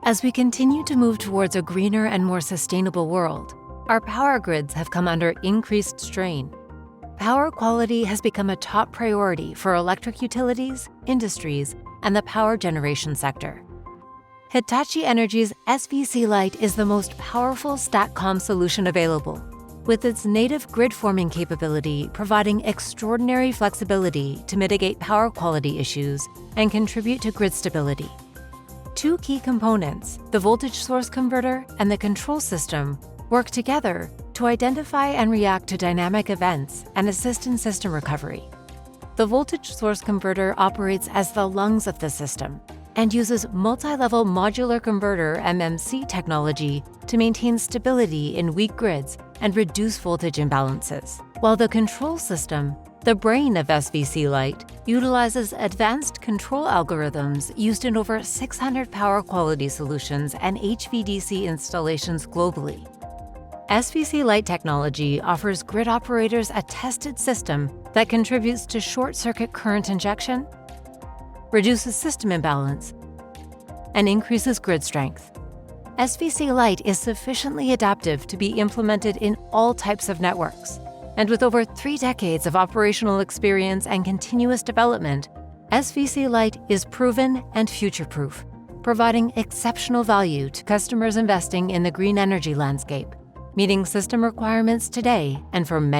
As we continue to move towards a greener and more sustainable world, our power grids have come under increased strain. Power quality has become a top priority for electric utilities, industries, and the power generation sector. Hitachi Energy's SVC Light is the most powerful STATCOM solution available, with its native grid-forming capability providing extraordinary flexibility to mitigate power quality issues and contribute to grid stability. Two key components, the voltage source converter and the control system, work together to identify and react to dynamic events and assist in system recovery. The voltage source converter operates as the lungs of the system and uses multi-level modular converter (MMC) technology to maintain stability in weak grids and reduce voltage imbalances. While the control system, the brain of SVC Light, utilizes advanced control algorithms used in over 600 power quality solutions and HVDC installations globally. SVC Light technology offers grid operators a tested system that contributes to short-circuit current injection, reduces system imbalance, and increases grid strength. SVC Light is sufficiently adaptive to be implemented in all types of networks. And with over 3 decades of operational experience and continuous development, SVC Light is proven and future-proof, providing exceptional value to customers investing in the green energy landscape, meeting system requirements today and for many